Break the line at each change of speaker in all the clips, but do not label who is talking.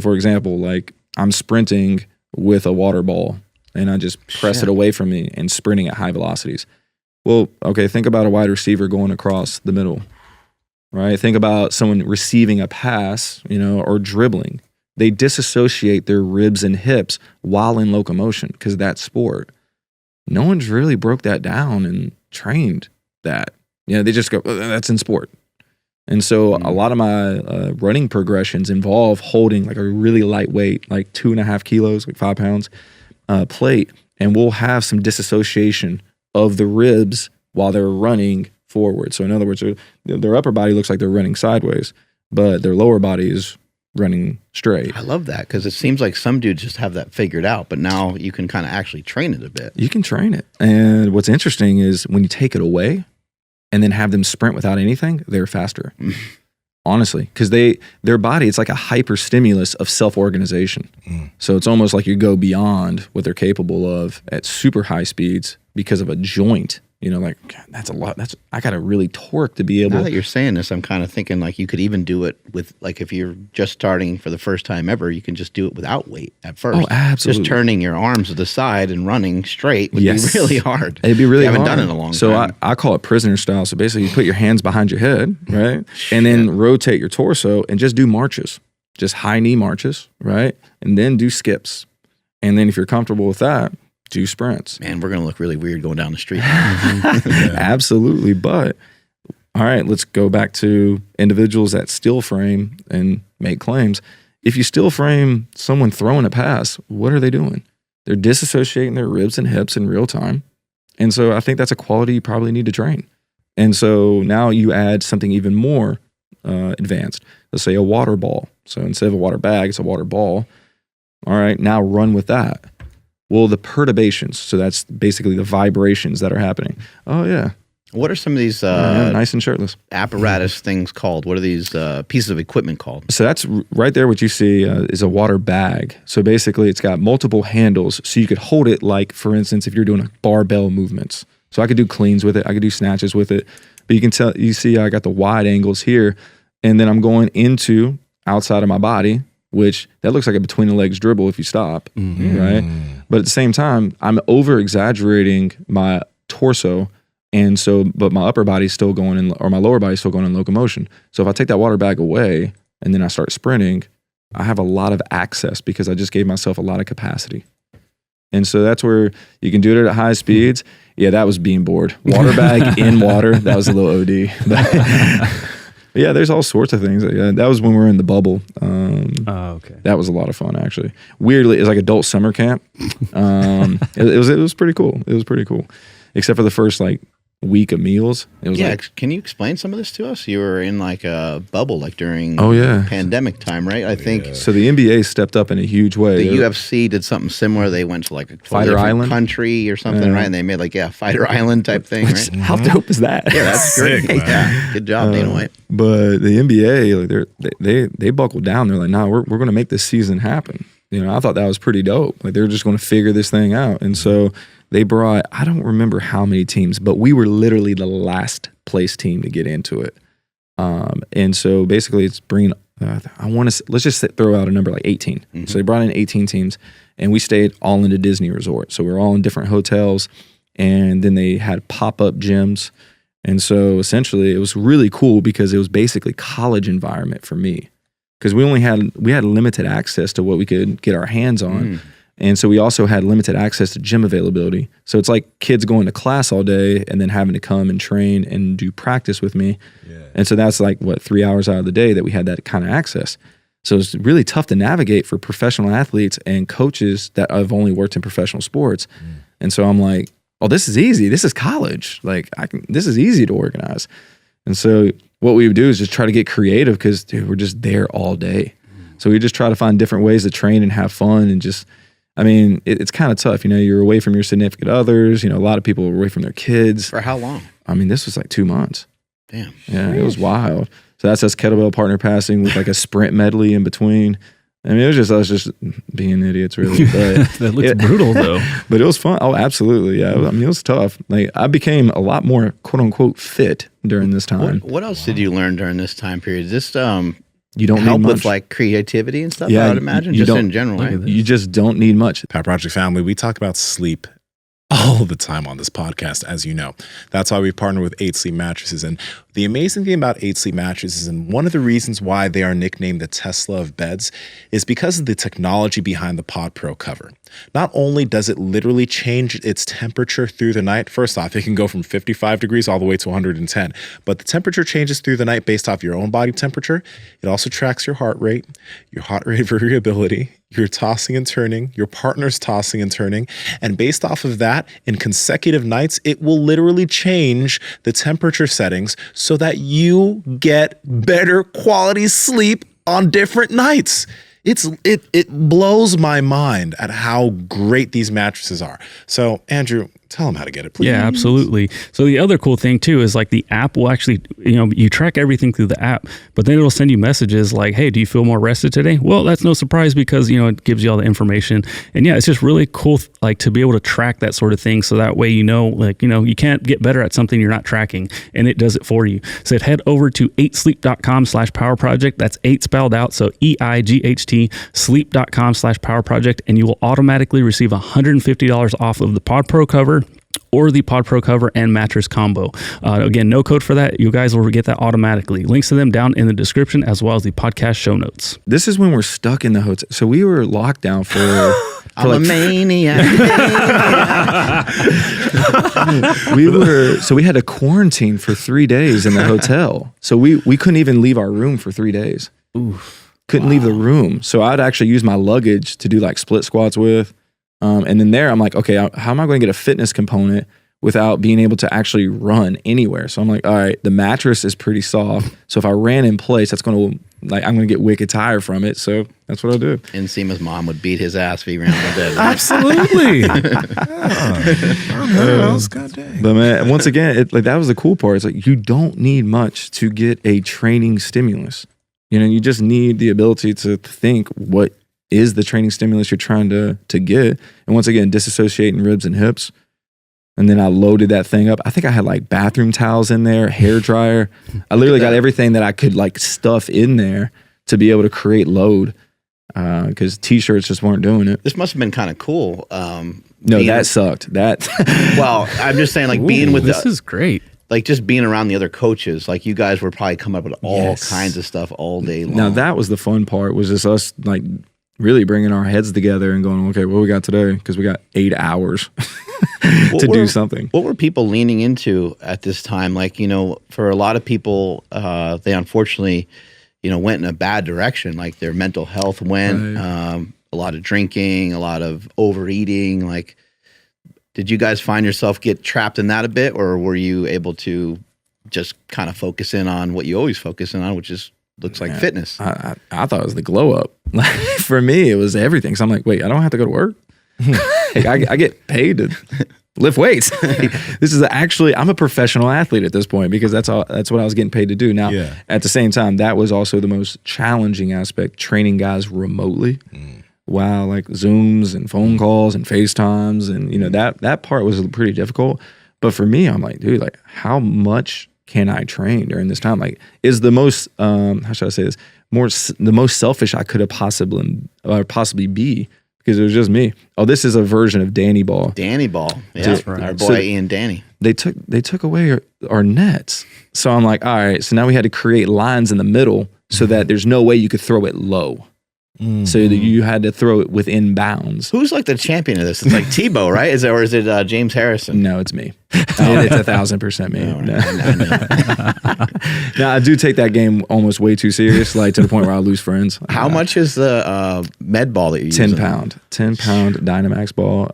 For example, like I'm sprinting with a water ball and I just press it away from me and sprinting at high velocities. Well, okay, think about a wide receiver going across the middle, right? Think about someone receiving a pass, or dribbling. They disassociate their ribs and hips while in locomotion because that's sport. No one's really broke that down and trained that. They just go, that's in sport. And so a lot of my running progressions involve holding like a really lightweight, like 2.5 kilos, like 5 pounds plate. And we'll have some disassociation of the ribs while they're running forward. So in other words, their upper body looks like they're running sideways, but their lower body is running straight.
I love that because it seems like some dudes just have that figured out, but now you can kind of actually train it a bit.
You can train it. And what's interesting is when you take it away and then have them sprint without anything, they're faster. Honestly, because their body, it's like a hyper stimulus of self-organization. So it's almost like you go beyond what they're capable of at super high speeds because of a joint. Like, God, that's a lot. I got to really torque to be able.
Now that you're saying this, I'm kind of thinking like you could even do it with, like, if you're just starting for the first time ever, you can just do it without weight at first.
Oh, absolutely.
Just turning your arms to the side and running straight would be really hard.
It'd be really hard.
I haven't done it in a long time.
So I call it prisoner style. So basically you put your hands behind your head, right? And then rotate your torso and just do marches, just high knee marches, right? And then do skips. And then if you're comfortable with that, do sprints.
Man, we're going to look really weird going down the street.
Absolutely. But all right, let's go back to individuals that still frame and make claims. If you still frame someone throwing a pass, what are they doing? They're disassociating their ribs and hips in real time. And so I think that's a quality you probably need to train. And so now you add something even more advanced. Let's say a water ball. So instead of a water bag, it's a water ball. All right, now run with that. Well, the perturbations, so that's basically the vibrations that are happening. Oh, yeah.
What are some of these
nice and shirtless
apparatus things called? What are these pieces of equipment called?
So that's right there. What you see is a water bag. So basically, it's got multiple handles, so you could hold it like, for instance, if you're doing barbell movements. So I could do cleans with it. I could do snatches with it. But you see I got the wide angles here, and then I'm going into outside of my body, which that looks like a between the legs dribble if you stop, right? But at the same time, I'm over exaggerating my torso, and so but my upper body's still going in, or my lower body's still going in locomotion. So if I take that water bag away and then I start sprinting, I have a lot of access because I just gave myself a lot of capacity. And so that's where you can do it at high speeds. Yeah, that was being bored. Water bag in water, that was a little OD. But yeah, there's all sorts of things. That was when we were in the bubble.
Okay.
That was a lot of fun, actually. Weirdly, it was like adult summer camp. It was pretty cool. It was pretty cool, except for the first week of meals. It was
can you explain some of this to us? You were in like a bubble, like during pandemic time, right? I think
so. The NBA stepped up in a huge way.
The UFC did something similar. They went to like a
Fighter Island
country or something, right? And they made Fighter Island type thing, right?
How dope is that?
Yeah, that's great. Yeah, good job, Dana White.
But the NBA, they buckled down. They're like, nah, we're going to make this season happen. I thought that was pretty dope. Like they're just going to figure this thing out, and so. They brought, I don't remember how many teams, but we were literally the last place team to get into it. And so basically it's bringing, let's just throw out a number like 18. Mm-hmm. So they brought in 18 teams and we stayed all in a Disney resort. So we were all in different hotels and then they had pop-up gyms. And so essentially it was really cool because it was basically college environment for me because we had limited access to what we could get our hands on. And so we also had limited access to gym availability. So it's like kids going to class all day and then having to come and train and do practice with me. Yeah. And so that's 3 hours out of the day that we had that kind of access. So it's really tough to navigate for professional athletes and coaches that have only worked in professional sports. And so I'm like, oh, this is easy. This is college. This is easy to organize. And so what we would do is just try to get creative because, dude, we're just there all day. So we just try to find different ways to train and have fun and just, it's kind of tough. You're away from your significant others. A lot of people are away from their kids.
For how long?
This was 2 months.
Damn.
Yeah, it was wild. So that's us kettlebell partner passing with a sprint medley in between. It was just us just being idiots, really. But
that looks brutal, though.
But it was fun. Oh, absolutely. Yeah. It was tough. I became a lot more, quote unquote, fit during this time.
What else did you learn during this time period? Just
You don't
help
need much.
with like creativity and stuff.
Yeah,
I would imagine,
you
just
don't-
in general. Right?
You just don't need much.
Power Project family, we talk about sleep all the time on this podcast, as you know. That's why we've partnered with 8 Sleep Mattresses. And the amazing thing about 8 Sleep Mattresses, and one of the reasons why they are nicknamed the Tesla of beds, is because of the technology behind the Pod Pro cover. Not only does it literally change its temperature through the night, first off, it can go from 55 degrees all the way to 110, but the temperature changes through the night based off your own body temperature. It also tracks your heart rate variability, your tossing and turning, your partner's tossing and turning, and based off of that, in consecutive nights, it will literally change the temperature settings so that you get better quality sleep on different nights. It blows my mind at how great these mattresses are. So, Andrew, tell them how to get it, please.
Yeah, absolutely. So the other cool thing too is like the app will actually, you track everything through the app, but then it'll send you messages like, hey, do you feel more rested today? Well, that's no surprise because, it gives you all the information. And yeah, it's just really cool, like to be able to track that sort of thing. So that way, you can't get better at something you're not tracking, and it does it for you. So head over to 8sleep.com/power project. That's 8 spelled out. So EIGHT sleep.com/power project, and you will automatically receive $150 off of the Pod Pro cover or the Pod Pro cover and mattress combo. Again, no code for that. You guys will get that automatically. Links to them down in the description as well as the podcast show notes.
This is when we're stuck in the hotel. So we were locked down for
I'm a maniac.
we had to quarantine for 3 days in the hotel. So we couldn't even leave our room for 3 days. Couldn't leave the room. So I'd actually use my luggage to do like split squats with. And then there I'm like, okay, how am I going to get a fitness component without being able to actually run anywhere? So I'm like, all right, the mattress is pretty soft. So if I ran in place, I'm going to get wicked tired from it. So that's what I do.
Nsima's mom would beat his ass if he ran out of bed. Right?
Absolutely.
God dang.
But man, once again, that was the cool part. It's like, you don't need much to get a training stimulus. You just need the ability to think what is the training stimulus you're trying to get. And once again, disassociating ribs and hips. And then I loaded that thing up. I think I had like bathroom towels in there, hair dryer. I literally got everything that I could like stuff in there to be able to create load. Because t-shirts just weren't doing it.
This must have been kind of cool.
No, that sucked.
Well, I'm just saying, like being with
this is great.
Like just being around the other coaches, like you guys were probably coming up with all kinds of stuff all day long.
Now that was the fun part, was just us like really bringing our heads together and going, okay, what we got today? Because we got 8 hours to do something.
What were people leaning into at this time? Like, for a lot of people, they unfortunately, went in a bad direction. Like their mental health went, a lot of drinking, a lot of overeating. Like, did you guys find yourself get trapped in that a bit, or were you able to just kind of focus in on what you always focus in on, which is looks like fitness?
I thought it was the glow up. Like for me, it was everything. So I'm like, wait, I don't have to go to work. I get paid to lift weights. This is I'm a professional athlete at this point because that's what I was getting paid to do. Now, at the same time, that was also the most challenging aspect, training guys remotely. Wow, like Zooms and phone calls and FaceTimes and that part was pretty difficult. But for me, I'm like, dude, like how much can I train during this time? Like, is the most how should I say this? The most selfish I could have possibly be, because it was just me. Oh, this is a version of Danny Ball.
Danny Ball, yeah,
That's right.
our boy Ian Danny.
They took away our nets. So I'm like, all right. So now we had to create lines in the middle so that there's no way you could throw it low. So that you had to throw it within bounds.
Who's like the champion of this? It's like Tebow, right? Is it James Harrison?
No, it's me. It's 1,000% me. No, I do take that game almost way too serious, like to the point where I lose friends.
How much is the med ball that you use?
10 pound Dynamax ball.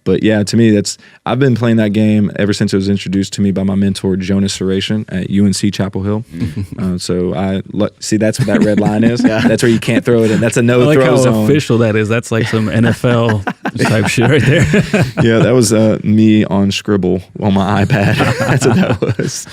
But yeah, to me, I've been playing that game ever since it was introduced to me by my mentor, Jonas Saration at UNC Chapel Hill. So see, that's what that red line is. That's where you can't throw it in. That's a no
I like
throw
how
zone.
official that is. That's like some NFL type shit right there.
Yeah, that was me on Scribble on my iPad. That's what that was.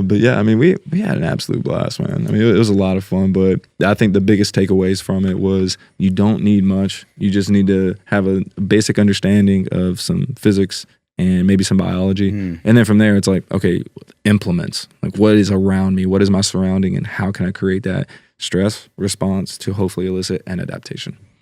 But yeah, I mean, we had an absolute blast, man. I mean, it was a lot of fun, but I think the biggest takeaways from it was you don't need much. You just need to have a basic understanding of some physics and maybe some biology. And then from there, it's like, okay, implements. Like, what is around me? What is my surrounding? And how can I create that stress response to hopefully elicit an adaptation.